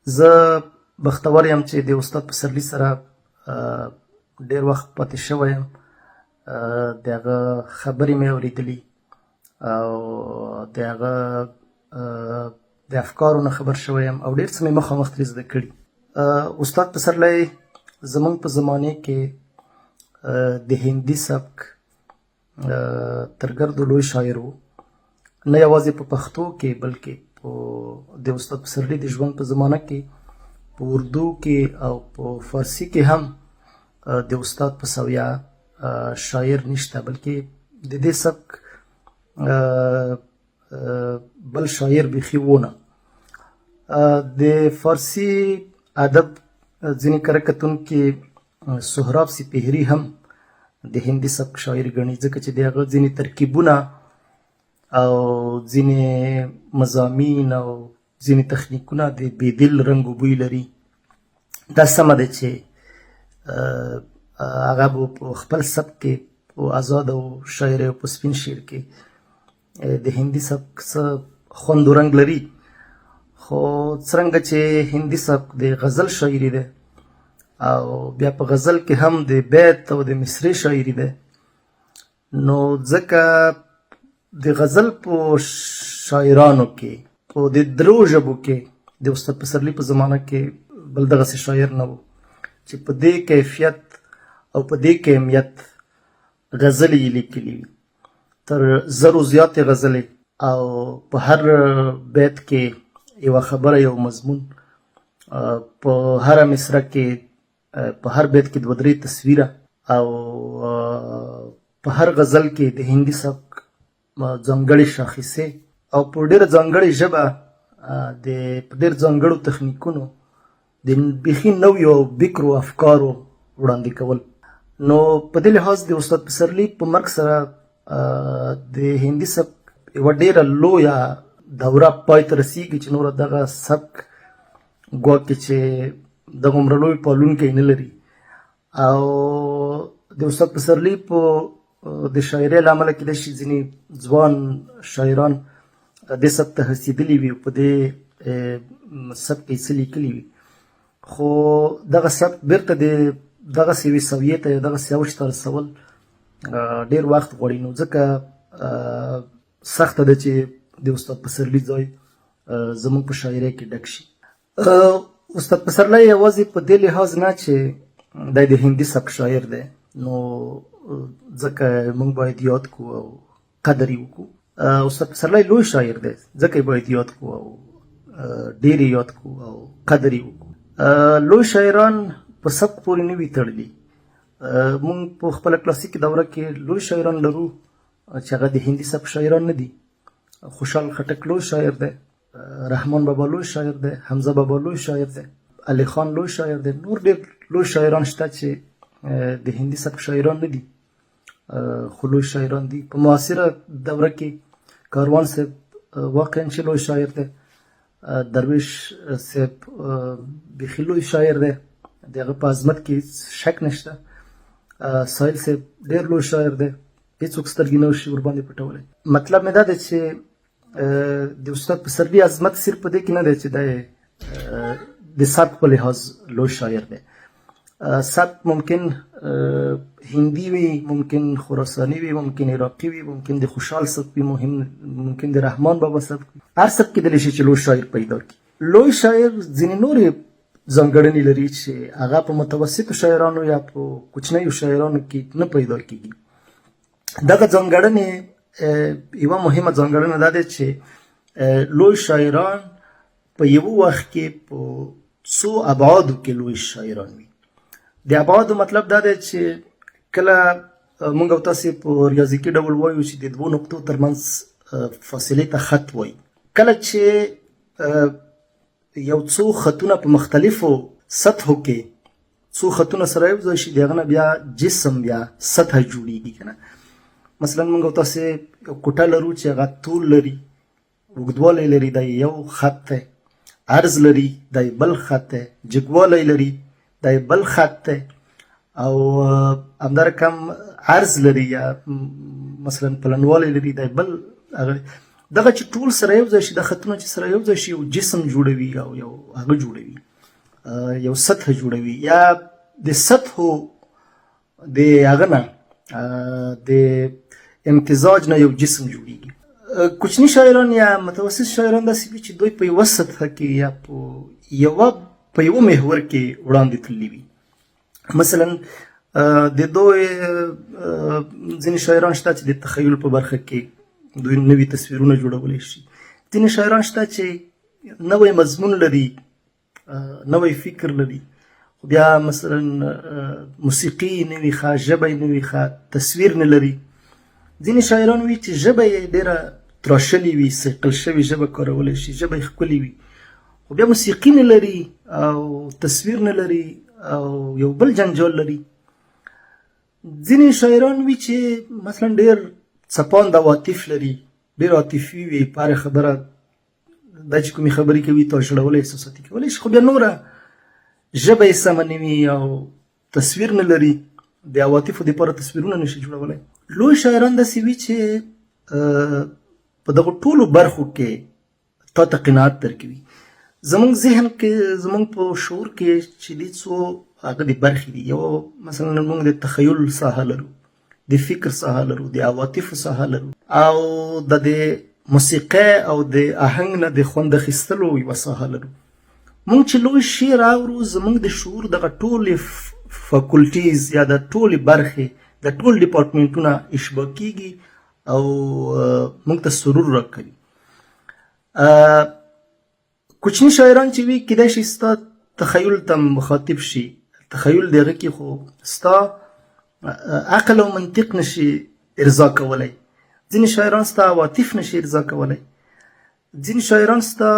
زه بختور یم چې د استاد پسرلي سره ډېر وخت پاتې شوی یم. د هغه خبرې مې اورېدلي او د هغه د افکارو نه خبر شوی یم او ډېر څه مې مخامخ ترې زده کړي. استاد پسرلی زموږ په زمانې کې د هندي سبک تر ګردو لوی شاعر و، نه یوازې په پښتو کې بلکې د استاد پسرلي د ژوند په زمانه کې په اردو کې او په فارسي کې هم د استاد په سویه شاعر نشته، بلکې د دې سبک بل شاعر بیخي ونه. د فارسي ادب ځینې کره کتونکي سهراب سپهري هم د هندي سبک شاعر ګڼي، ځکه چې د هغه ځینې ترکیبونه او ځینې مضامین او ځینې تخنیکونه د بېدل رنګ و بوی لري. دا سمه ده چې هغه به په خپل سبک کې په آزاد او شاعرۍ او په سپین شعر کې د هندي سبک څه خوند و رنګ لري. خو څرنګه چې هندي سبک د غزل شاعري ده او بیا په غزل کې هم د بیت او د مصري شاعري ده، نو ځکه د غزل په شاعرانو کې په د درو ژبو کې د استاد پسرلي په زمانه کې بل دغسې شاعر نه و چې په دې کیفیت او په دې کمیت غزلې یې لیکلي وي. تر زرو زیاتې غزلې او په هر بیت کې یوه خبره یو مضمون، په هره مصره کې په هر بیت کې دوه درې تصویره او په هر غزل کې د هندي سبک ځانګړې شاخصې او په ډېره ځانګړې ژبه د په ډېر ځانګړو تخنیکونو د بیخي نویو او بکرو افکارو وړاندې کول. نو په دې لحاظ د استاد پسرلي په مرګ سره د هندي سبک یوه ډېره لویه دوره پای ته رسیږي چې نوره دغه سبک ګواکې چې دغه عمره لوی پالونکی نه لري. او د استاد پسرلي په د شاعرۍ له امله کېدای شي ځینې ځوان شاعران دې سبک ته هڅېدلي وي او په دې سبک کې څه لیکلي وي، خو دغه سبک بیرته د دغسې یوې سویې ته یا دغسې اوج ته رسول ډېر وخت غواړي. نو ځکه سخته ده چې د استاد پسرلي ځای زموږ په شاعرۍ کې ډک شي. استاد پسرلی یوازې په دې لحاظ نه چې دی د هندي سبک شاعر دی، نو ځکه موږ باید یاد کړو او قدر یې وکړو. استاد پسرلی لوی شاعر دی، ځکه یې باید یاد کړو او ډېر یې یاد کړو او قدر یې وکړو. لوی شاعران په سبک پورې نه وي تړلي. موږ په خپله کلاسیکي دوره کې لوی شاعران لرو چې هغه د هندي سبک شاعران نه دي. خوشحال خټک لوی شاعر دی، رحمان بابا لوی شاعر دی، حمزه بابا لوی شاعر دی، علی خان لوی شاعر دی، نور ډېر لوی شاعران شته چې د هندي سبک شاعران نه دي خو لوی شاعران دي. په معاصره دوره کې کاروان صاحب واقعا چې لوی شاعر دی، درویش صاحب بیخي لوی شاعر دی، د هغه په عظمت کې شک نشته. ساحل صاحب ډېر لوی شاعر دی، هېڅوک سترګې نه شي ورباندې پټولی. مطلب مې دا دی چې د استاد پسرلي عظمت صرف په دې کې نه دی چې دی د سبک په لحاظ لوی شاعر دی. سبک ممکن هندي وي، ممکن خراساني وي، ممکن عراقي وي، ممکن د خوشحال سبک وي، ممکن د رحمان بابا سبک وي. هر سبک کېدلی شي چې لوی شاعر پیدا کړي. لوی شاعر ځینې نورې ځانګړنې لري چې هغه په متوسطو شاعرانو یا په کوچنیو شاعرانو کې نه پیدا کېږي. دغه ځانګړنې یوه مهمه ځانګړنه دا ده چې لوی شاعران په یوه وخت کې په څو ابعادو کې لوی شاعران وي. د ابعادو مطلب دا دی چې کله موږ او تاسې په ریاضیکي ډول وایو چې د دوو نقطو ترمنځ فاصلې ته خط وایي. کله چې یو څو خطونه په مختلفو سطحو کې څو خطونه سره یو ځای شي، د هغه نه بیا جسم یا سطح جوړېږي که نه. مثلا موږ او تاسې یو کوټه لرو چې هغه طول لري، اوږدوالی لري، دا یو خط دی. عرض لري، دا بل خط دی. جګوالی لري، دا بل خط دی. او همدارکم عرض لري یا مثلا پلنوالی لري، دا بل. دغه چې ټول سره یو ځای شي، د خطونه چې سره یو ځای شي، یو جسم جوړوي او یو هغه جوړوي، یو سطح جوړوي، یا د سطحو د هغه نه د امتزاج نه یو جسم جوړیږي. کوچني شاعران یا متوسط شاعران داسې وي چې دوی په یوه سطحه کې یا په یوه محور کې وړاندې تللي وي. مثلا د دوی ځینې شاعران شته چې د تخیل په برخه کې دوی نوي تصویرونه جوړولی شي. ځینې شاعران شته چې نوی مضمون لري، نوی فکر لري، خو بیا مثلا موسیقي نه وي ښه، ژبه یې نه وي ښه، تصویر نه لري. ځینې شاعران وي چې ژبه یې ډېره تراشلې وي، صیقل شوې ژبه کارولی شي، ژبه یې ښکلې وي، خو بیا موسیقي نه لري او تصویر نه لري او یو بل جنجال لري. ځینې شاعران وي چې مثلا ډېر څپاند عواطف لري، ډېر عاطفي وي، په هره خبره دا چې کومې خبرې کوي تا ژړولی، احساساتي کولی شي، خو بیا نوره ژبه یې سمه نه وي او تصویر نه لري، د عواطفو دپاره تصویرونه نشي جوړولی. لوی شاعران داسې وي چې په دغو ټولو برخو کې تا ته قناعت درکوي. زمونږ ذهن کې، زمونږ په شعور کې چې دي څو هغه د برخې دي. یو مثلا موږ د تخیل ساحه لرو، د فکر ساحه لرو، د عواطفو ساحه لرو، او د موسیقۍ او د آهنګ نه د خوند اخیستلو یوه ساحه لرو. موږ چې لوی شعر اورو، زمونږ د شعور دغه ټولې فاکولټیز یا د ټولې برخې، د ټول ډپارټمنټونه اشباع کیږي او موږ ته سرور راکوي. کوچني شاعران چې وي کیدای شي ستا تخیل ته مخاطب شي، تخیل د هغه کې خو ستا عقل او منطق نشي ارضا کولی. ځینې شاعران ستا عواطف نشي ارضا کولی. ځینې شاعران ستا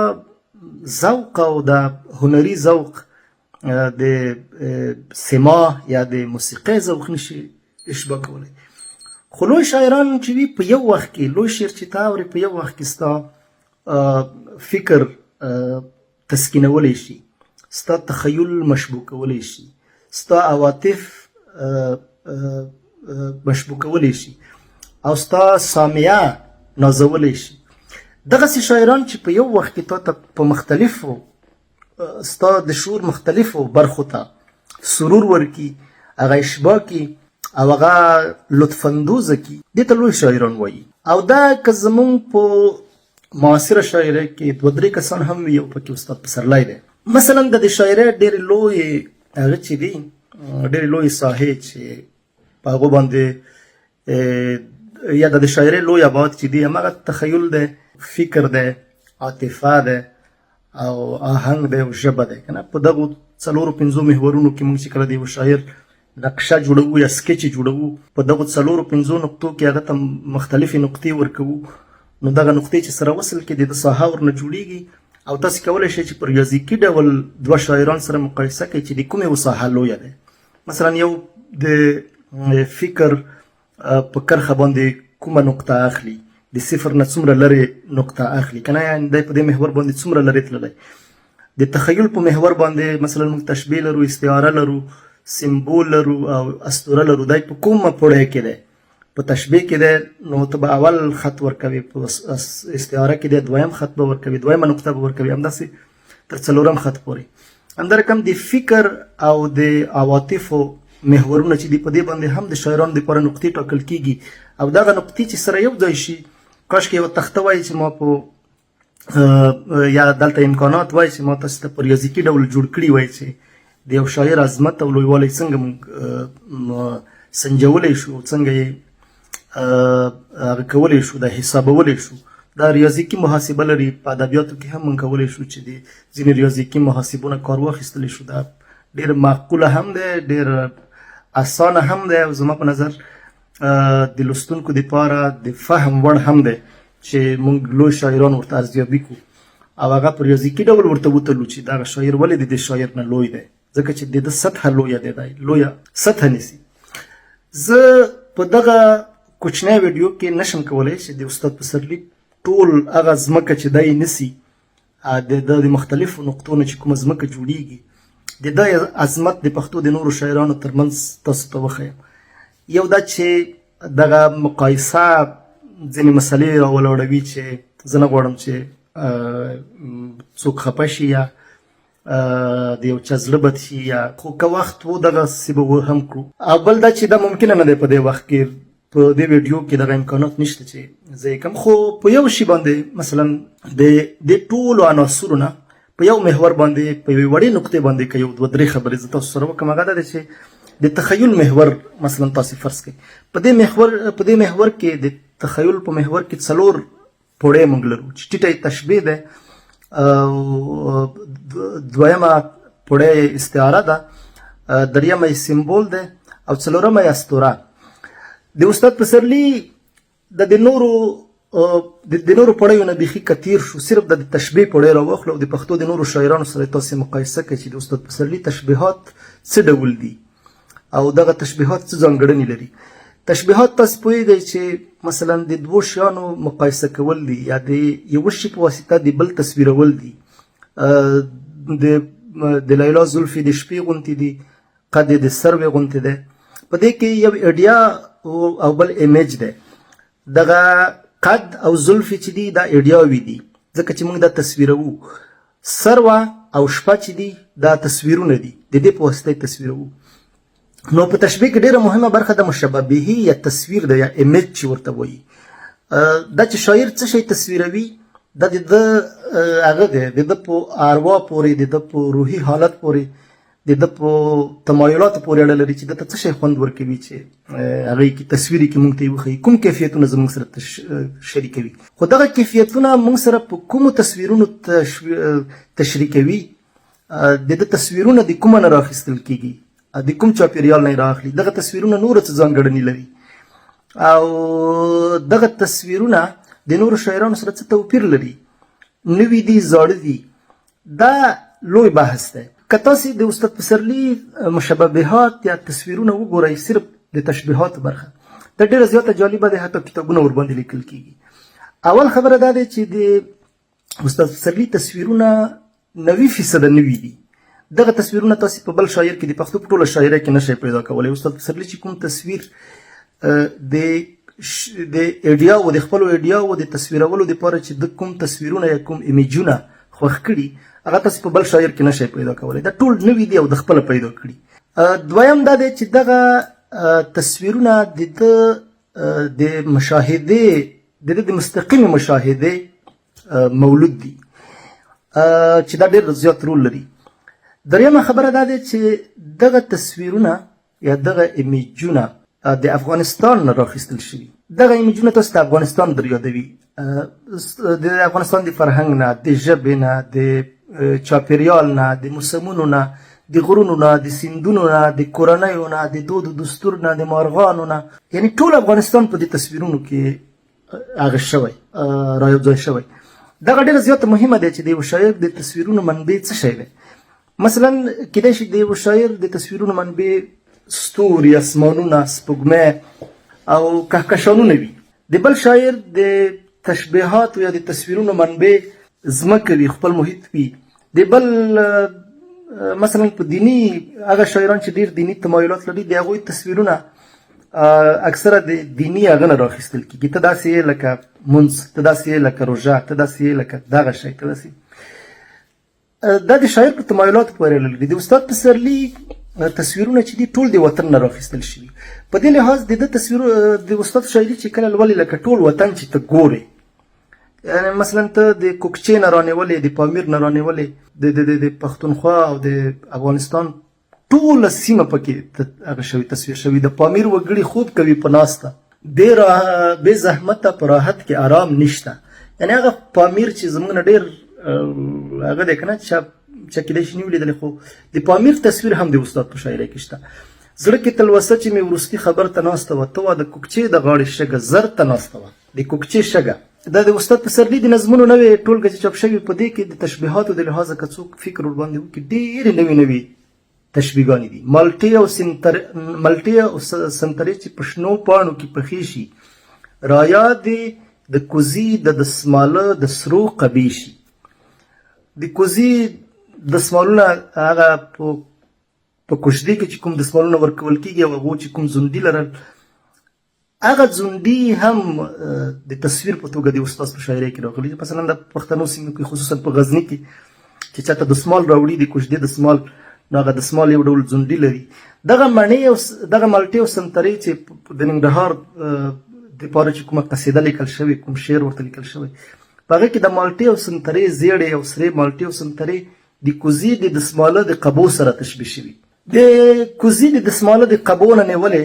ذوق او د هنري ذوق د سما یا د موسیقۍ ذوق نشي اشباع کولی. خو لوی شاعران چې وي په یو وخت کې، لوی شعر چې تا اورې په یو وخت کې ستا فکر تسکینولی شي، ستا تخیل مشبوع کولی شي، ستا عواطف مشبوع کولی شي او ستا سامعه نازولی شي. دغسې شاعران چې په یو وخت کې تا ته په مختلفو ستا د شعور مختلفو برخو ته سرور ورکي، هغه اشباع کي او هغه لطف اندوزه کي، دې ته لوی شاعران وایي. او دا که زمونږ په معاصره شاعرۍ کې دوه درې کسان هم وي، یو پکې استاد پسرلی دی. مثلا د دې شاعرۍ ډېرې لویې هغه چې دي، ډېرې لویې ساحې چې په هغو باندې یا د شاعرۍ لوی ابعاد چې دي هماغه تخیل دی، فکر دی، عاطفه دی او آهنګ دی او ژبه دی. که نه په دغو څلورو پنځو محورونو کې موږ چې کله د یو شاعر نقشه جوړوو یا سکیچ جوړوو، په دغو څلورو پنځو نقطو کې هغه ته مختلفې نقطې ورکوو، نو دغه نقطې چې سره وصل کې د ساحه ورنه جوړیږي او تاسې کولی شئ چې په ریاضیکي ډول دوه شاعران سره مقایسه کوئ چې د کومې یو ساحه لویه ده. مثلا یو د فکر په کرښه باندې کومه نقطه اخلي، د صفر نه څومره لرې نقطه اخلي، که نه یعنې دی په دې محور باندې څومره لرې تللی. د تخیل په محور باندې مثلا موږ تشبیه لرو، استعاره لرو، سمبول لرو او اسطوره لرو. دی په کومه پوړۍ کې دی؟ په تشبیه کې دی نو ته به اول خط ورکوي، په استعاره کې دی دویم خط به ورکوي، دویمه نقطه به ورکوي، همداسې تر څلورم خط پورې. همدارقم د فکر او د عواطفو محورونه چې دي په دې باندې هم د شاعرانو دپاره نقطې ټاکل کیږي او دغه نقطې چې سره یو ځای شي، کاشکې یوه تخته وایي چې ما په یا دلته امکانات وایي چې ما تاسو ته په ریاضیکي ډول جوړ کړي وایي چې د یو شاعر عظمت او لویوالی څنګه موږ سنجولی شو، څنګه یې هغه کولی شو، دا حسابولی شو. دا ریاضیکي محاسبه لري، په ادبیاتو کې هم موږ کولی شو چې د ځینې ریاضیکي محاسبونه کار واخیستلی شو. دا ډېر معقوله هم دی، ډېر اسانه هم دی او زما په نظر د لوستونکو دپاره د فهم وړ هم دی چې موږ لوی شاعران ورته ارزیابي کړو او هغه په ریاضیکي ډول ورته وتلو چې دغه شاعر ولې د دې شاعر نه لوی دی، ځکه چې د ده سطحه لویه دی، دی لویه سطحه نیسي. زه په دغه کوچنی ویډیو کې نشم کولی چې د استاد پسرلي ټول هغه ځمکه چې دی نیسي، د مختلفو نقطو نه چې کومه ځمکه جوړیږي، د ده عظمت د پښتو د نورو شاعرانو ترمنځ تاسو ته وښیم. یو دا چې دغه مقایسه ځینې مسلې راولاړوي چې زه نه غواړم چې څوک خفه شي یا د یو چا زړه بد شي یا خو که وخت و دغسې به هم کړو. او بل دا چې دا ممکنه نه دی په دې وخت کې په دې ویډیو کې دغه امکانات نشته چې زه یې کړم، خو په یو شي باندې مثلا د دې ټولو عناصرو نه په یو محور باندې په یوې وړې نقطې باندې که یو دوه درې خبرې زه تاسو سره وکړم، هغه دا دی چې د تخیل محور مثلا تاسې فرض کړئ په دې محور کې د تخیل په محور کې 4 پوړې موږ لرو چې ټیټه تشبیه ده، دویمه پوړه استعاره ده، دریمه سمبول ده او څلورمه اسطوره. د استاد پسرلي د نورو پوړیو نه بیخي کثیر شو، صرف د تشبیه پوړی راواخلو او د پښتو د نورو شاعرانو سره تاسې مقایسه کړئ چې د استاد پسرلي تشبیهات څه ډول دي او دغه تشبیهات څه ځانګړنې لري. تشبیهات تاسې پوهیږئ چې مثلا د 2 شیانو مقایسه کول دي یا د یو شي په واسطه د بل تصویرول دي. د لیلا زلفې د شپې غوندې دي، قد د سروې غوندې ده. په دې کې یو ایډیا او بل ایمیج ده. دغه قد او زلفې چې دي دا ایډیاوي دي ځکه چې موږ دا تصویروو. سروه او شپه چې دي دا تصویرونه دي، د دې په واسطه یې تصویروو. نو په تشبیه کې ډیره مهمه برخه د مشابهي یا تصویر ده یا ایمیج چې ورته وایي. دا چې شاعر څه شی تصویروي دا د هغه دی، د ده په اروا پورې، د ده په روحي حالت پورې، د ده په تمایلاتو پورې اړه لري چې ده ته څه شی خوند ورکوي چې هغې کې تصویري کې موږ ته یې وښیي، کوم کیفیتونه زموږ سره شریکوي. خو دغه کیفیتونه موږ سره په کومو تصویرونو تشریکوي، د ده تصویرونه د کومه نه راخیستل کېږي، د کوم چاپیریال نه یې رااخلي. دغه تصویرونه نوره څه ځانګړنې لري او دغه تصویرونه د نورو شاعرانو سره څه توپیر لري، نوي دي زاړه دي. دا لوی بحث دی. که تاسې د استاد پسرلي مشابهات یا تصویرونه وګورئ، صرف د تشبیهاتو برخه دا ډېره زیاته جالبه ده، حتی کتابونه ورباندې لیکل کېږي. اول خبره دا دی چې د استاد پسرلي تصویرونه 90% نوي دي. دغه تصویرونه تاسې په بل شاعر کې د پښتو په ټوله شاعرۍ کې نشئ پیدا کولی. استاد پسرلي چې کوم تصویر د ایډیاو د خپلو ایډیاو د تصویرولو دپاره چې د کوم تصویرونه یا کوم امیجونه خوښ کړي هغه تاسې په بل شاعر کې نشئ پیدا کولی. دا ټول نوي دي او د خپله پیدا کړي. دویم دا دی چې دغه تصویرونه د ده د مشاهدې د ده د مستقیمې مشاهدې مولود دي چې دا ډېر زیات رول لري. دریمه خبره دا ده چې دغه تصویرونه یا دغه امیجونه د افغانستان نه راخیستل شوي. دغه امیجونه تاسو د افغانستان در یادوي، د افغانستان د فرهنګ نه، د ژبې نه، د چاپیریال نه، د موسمونو نه، د غرونو نه، د سیندونو نه، د کورنیو نه، د دود و دستور نه، د مارغانو نه، یعنی ټول افغانستان په دې تصویرونو کې هغه شوی را یو ځای شوی. دغه ډېره زیاته مهمه ده چې د یو شاعر د تصویرونو منبع څه شی دی. مثلا کیدای شي د یو شاعر د تصویرونو منبع ستوري، اسمانونه، سپوږمۍ او کهکشانونه وي. د بل شاعر د تشبیهاتو یا د تصویرونو منبع ځمکه وي، خپل محیط وي. د بل مثلا په دیني هغه شاعران چې ډېر دیني تمایلات لري د هغوی تصویرونه اکثره د دیني هغه نه راخیستل کېږي. ته داسې یې لکه مونځ، ته داسې یې لکه روژه، ته داسې یې لکه دغه شی، ته داسې. دا د شاعر په تمایلاتو پورې اړه لري. د استاد پسرلي تصویرونه چې دي ټول د وطن نه راخیستل شوي. په دې لحاظ د ده تصویر د استاد شاعري چې کله لولې لکه ټول وطن چې ته ګورې، یعنې مثلا ته د کوکچې نه رانیولې، د پامیر نه رانیولې، د پښتونخوا او د افغانستان ټوله سیمه پکې هغه شوي تصویر شوي. د پامیر وګړي خوب کوي په ناسته، بې زحمته په راحت کې آرام نشته. یعنې هغه پامیر چې زموږ نه ډېر هغه دی که نه چا کیدای شي نه وي لیدلی، خو د پامیر تصویر هم د استاد په شاعرۍ کې شته. زړه کې تلوسه چې مې وروستي خبر ته ناسته وه، ته وه د کوکچې د غاړې شګه زر ته ناسته وه، د کوکچې شګه. دا د استاد پسرلي د نظمونو نوې ټولګه چې چاپ شوي، په دې کې د تشبیهاتو د لحاظه که څوک فکر ورباندې وکړي ډېرې نوې تشبیهګانې دي. مالټې او سنترې چې په شنو پاڼو کې پخې شي، رایادې د کوزي د دسماله د سرو قبې شي. د کوزي دسمالونه هغه په کوژدې کې چې کوم دسمالونه ورکول کېږي او هغو چې کوم زندي لرل، هغه ځونډي هم د تصویر په توګه د استاد په شاعرۍ کې راغلي. مثلا د پښتنو سیمو کې خصوصا په غزني کې چې چاته دستمال راوړي د کوژدې دستمال، نو هغه دستمال یو ډول ځونډي لري. دغه مڼې او دغه مالټې او سنترې چې د ننګرهار دپاره چې کومه قصیده لیکل شوې، کوم شعر ورته لیکل شوی، په هغه کې د مالټې او سنترې زیړې او سرې مالټې او سنترې د کوزي د دسماله د قبو سره تشبیه شوي. د کوزي د دسماله د قبو نه نیولې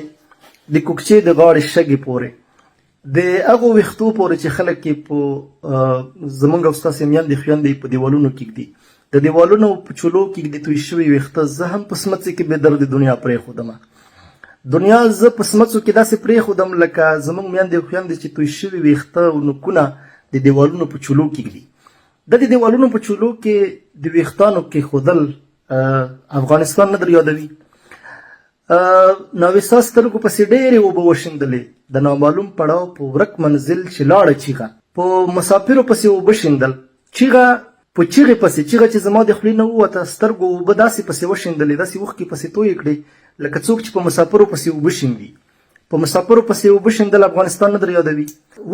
د کوکچې د غاړې شګې پورې د هغو ویښتو پورې چې خلک یې په زمونږ او ستاسې میندې خویندې په دیوالونو کېږدي، د دیوالونو په چولو کې د توی شوي ویښته زه هم په سمڅې کې بې درد دنیا پرېښودمه. دنیا زه په سمڅو کې داسې پرېښودم لکه زمونږ میندې او خویندې چې توی شوي ویښته او نوکونه د دیوالونو په چولو کېږدي. د دیوالونو په چولو کې د ویښتانو کېښودل افغانستان نه در یادوي. ناوستا سترګو پسې ډېرې اوبه وشیندلې، د نامعلوم پړاو په ورک منزل چې لاړه چیغه، په مسافرو پسې اوبه شیندل، چیغه په چیغې پسې، چیغه چې زما د خولې نه ووته، سترګو اوبه داسې پسې وشیندلې، داسې اوښکې پسې تویې کړې لکه څوک چې په مسافرو پسې اوبه شیندي. په مسافرو پسې اوبه شیندل افغانستان نه در یادوي.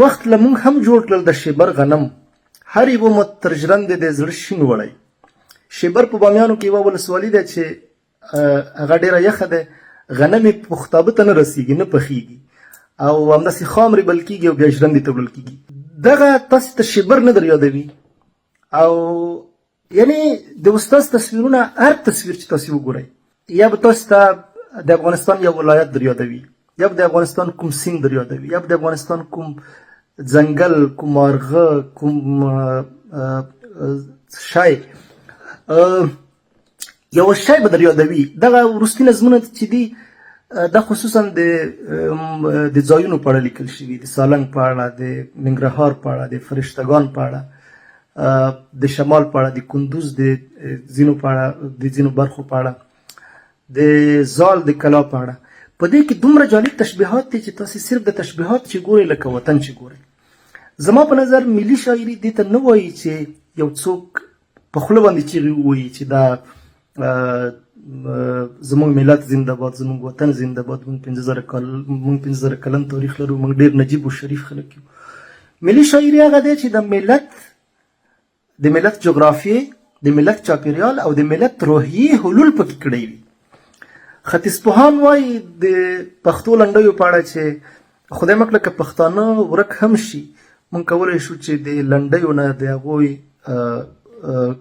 وخت له موږ هم جوړ کړل د شیبر غنم، هر یوه مو تر ژرندې د زړه شین وړی. شیبر په بامیانو کې یوه ولسوالي ده چې هغه ډېره یخه ده، غنم یې پختابه ته نه رسیږي، نه پخیږي او همداسې خام ریبل کېږي او بیا ژرندې ته وړل کېږي. دغه تاسې ته شیبر نه در یادوي. او یعنې د استاد تصویرونه، هر تصویر چې تاسې وګورئ، یا به تاسې ته د افغانستان یو ولایت در یادوي، یا به د افغانستان کوم سیند در یادوي، یا به د افغانستان کوم ځنګل، کوم مارغه، کوم شی، یو شی به در یادوي. دغه وروستي نظمونه چې دي دا خصوصا د ځایونو په اړه لیکل شوي، د سالنګ په اړه، د ننګرهار په اړه، د فرشتګان په اړه، د شمال په اړه، د کندوز د ځینو په اړه، د ځینو برخو په اړه، د زال د کلا په اړه. په دې کې دومره جالب تشبیهات دي چې تاسې صرف د تشبیهات چې ګورئ لکه وطن چې ګورئ. زما په نظر ملي شاعري دې ته نه وایي چې یو څوک په خوله باندې چیغې ووایي چې دا زموږ ملت زنده باد، زموږ وطن زنده باد، موږ 15,000 کلن تاریخ لرو، موږ ډېر نجیب و شریف خلک یو. ملي شاعري هغه دی چې د ملت جغرافیې، د ملت چاپېریال او د ملت روحیې حلول پکې کړی وي. ختیځپوهان وایي د پښتو لنډیو په اړه چې خدای مکړه که پښتانه ورک هم شي، موږ کولی شو چې د لنډیو نه د هغوی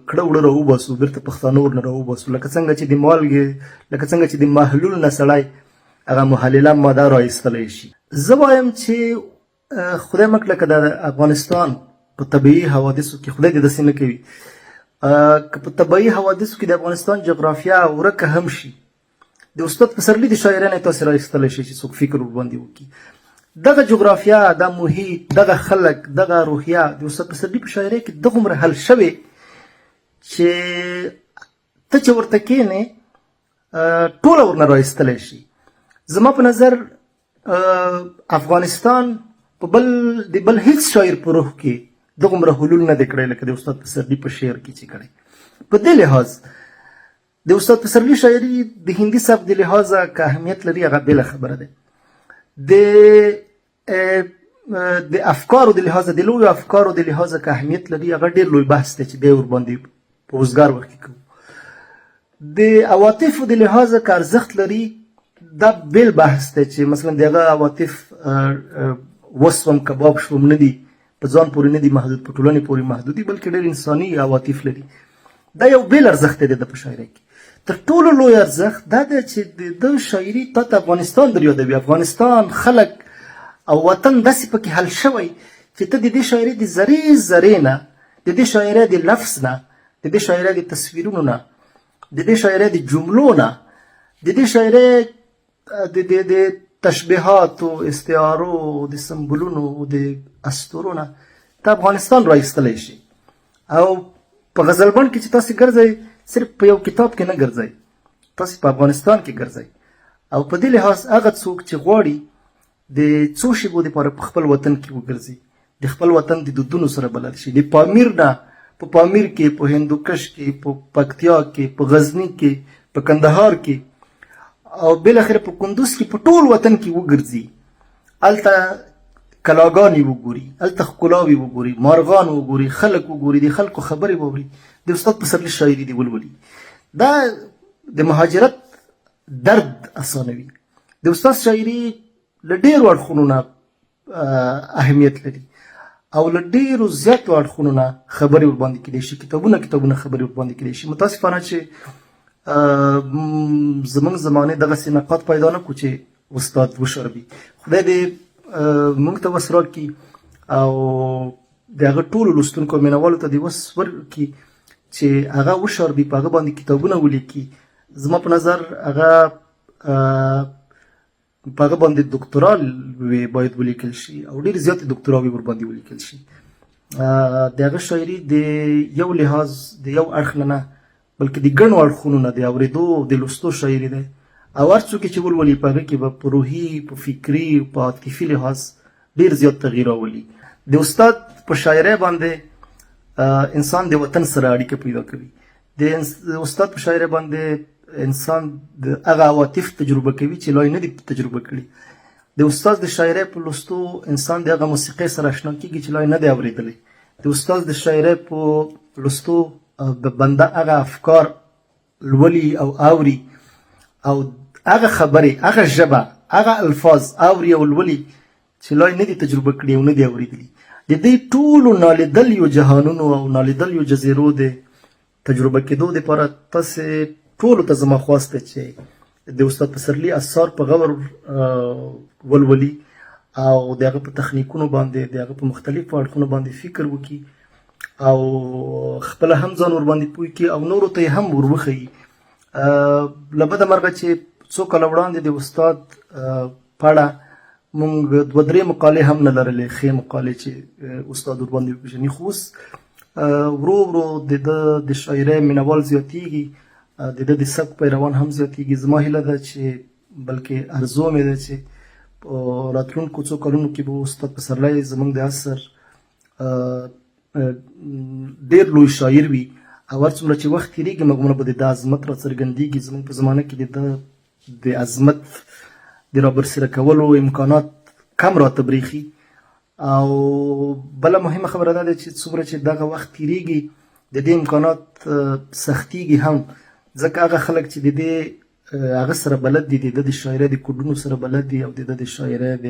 کړه وړه راوباسو، بیرته پښتانه ورنه راوباسو، لکه څنګه چې د مالګې، لکه څنګه چې د محلول نه سړی هغه محلله ماده راایستلی شي. زه وایم چې خدای مکړه که د افغانستان په طبیعي حوادثو کې، خدای دې داسې نه کوي، که په طبیعي حوادثو کې د افغانستان جغرافیه ورکه هم شي، د استاد پسرلي د شاعرانې تاسې راایستلی شي چې څوک فکر ورباندې وکړي. دغه جغرافیه، دا محیط، دغه خلک، دغه روحیه د استاد پسرلي په شاعرۍ کې دغومره حل شوې چې ته چې ورته کښېنې ټوله ورنه راایستلی شي. زما په نظر افغانستان په د بل هیڅ شاعر په روح کې دغومره حلول نه دی کړی لکه د استاد پسرلي په شعر کې چې کړی. په دې لحاظ د استاد پسرلي شاعري د هندي سبک د لحاظه که اهمیت لري هغه بېله خبره ده. د افکارو د لحاظه، د لویو افکارو د لحاظه که اهمیت لري هغه ډېر لوی بحث دی چې بیا ورباندې په اوزګار وخت کې کوو. د عواطفو د لحاظه که ارزښت لري دا بېل بحث دی چې مثلا د هغه عواطف وسوم کباب شوم نه دي، په ځان پورې نه دي محدود، په ټولنې پورې محدود دي، بلکې ډېر انساني عواطف لري. دا یو بېل ارزښت دی د په شاعرۍ کې. تر ټولو لوی ارزښت دا دی چې د شاعري تا ته افغانستان در یادوي، افغانستان، خلک او وطن داسې پکې حل شوی چې ته د دې شاعرۍ د ذرې ذرې نه، د دې شاعرۍ د لفظ نه، د دې شاعرۍ د تصویرونو نه، د دې شاعرۍ د جملو نه، د دې شاعرۍ د تشبیهاتو، استعارو، د سمبولونو، د اسطورو نه ته افغانستان راایستلی شي. او په غزلبڼ کې چې تاسې ګرځئ صرف په یو کتاب کې نه ګرځئ، تاسې په افغانستان کې ګرځئ. او په دې لحاظ هغه څوک چې غواړي د څو شېبو دپاره په خپل وطن کې وګرځي، د خپل وطن د دودونو سره بلد شي، د پامیر نه، په پامیر کې، په هندوکش کې، په پکتیا کې، په غزني کې، په کندهار کې او بالاخره په کندوز کې، په ټول وطن کې وګرځي هلته کلاګانې وګوري، هلته ښکلاوې وګوري، مارغان وګوري، خلک وګوري، د خلکو خبرې واوري، د استاد پسرلي شاعري دې ولولي. دا د مهاجرت درد اسانوي. د استاد شاعري له ډېرو اړخونو نه اهمیت لري او له ډېرو زیاتو اړخونو نه خبرې ورباندې کېدای شي، کتابونه خبرې ورباندې کېدای شي. متاسفانه چې زموږ زمانې دغسې نقاط پیدا نه کړو چې استاد وشربي. خدای دې موږ ته وس راکړي او د هغه ټولو لوستونکو او مینوالو ته دې وس ورکړي چې هغه وشربي، په هغه باندې کتابونه ولیکي. زما په نظر هغه په هغه باندې دکتورا باید ولیکل شي او ډېرې زیاتې دکتوراوې ورباندې ولیکل شي. د هغه شاعري د یو لحاظ د یو اړخ نه نه بلکې د ګڼو اړخونو نه د اورېدو د لوستو شاعري دی او هر څوک چې ولولي په هغه کې به په روحي، په فکري، په عاطفي لحاظ ډېر زیات تغییر راولي. د استاد په شاعرۍ باندې انسان د وطن سره اړیکه پیدا کوي. د استاد په شاعرۍ باندې انسان د هغه عواطف تجربه کوي چې لا یې نه دي تجربه کړي. د استاد د شاعرۍ په لوستو انسان د هغه موسیقۍ سره اشنا کېږي چې لا یې نه دی اورېدلی. د استاد د شاعرۍ په لوستو بنده هغه افکار لولي او اوري او هغه خبرې، هغه ژبه، هغه الفاظ اوري او لولي چې لا یې نه دي تجربه کړي او نه دي اورېدلي. د دې ټولو نالیدلیو جهانونو او نالیدلیو جزیرو د تجربه کېدو دپاره تاسې ټولو ته زما خواست دی چې د استاد پسرلي اثار په غور ولولي او د هغه په تخنیکونو باندې، د هغه په مختلفو اړخونو باندې فکر وکړي او خپله هم ځان ورباندې پوه کړي او نورو ته یې هم وروښیي. له بده مرغه چې څو کاله وړاندې د استاد په اړه موږ 2-3 مقالې هم نه لرلې، ښې مقالې چې استاد ورباندې وپېژني. خو اوس ورو ورو د ده د شاعرۍ مینوال زیاتېږي، د ده د سبک پیروان هم زیاتېږي. زما هیله ده چې بلکې ارزو مې ده چې په راتلونکو څو کلونو کې به استاد پسرلی زموږ د عصر ډېر لوی شاعر وي او هر څومره چې وخت تېرېږي مګمونه به د ده عظمت راڅرګندېږي. زموږ په زمانه کې د ده د عظمت د رابرسېره کولو امکانات کم راته برېښي. او بله مهمه خبره دا ده چې څومره چې دغه وخت تېرېږي د دې امکانات سختېږي هم، ځکه هغه خلک چې د دې هغه سره بلد دي، د ده د شاعرۍ د کوډونو سره بلد دي او د ده د شاعرۍ د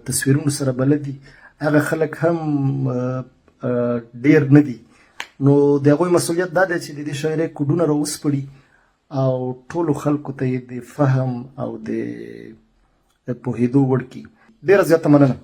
تصویرونو سره بلد دي، هغه خلک هم ډېر نه دي. نو د هغوی مسؤلیت دا دی چې د دې شاعرۍ کوډونه را وسپړي او ټولو خلکو ته یې د فهم او د پوهېدو وړ کړي. ډېره زیاته مننه.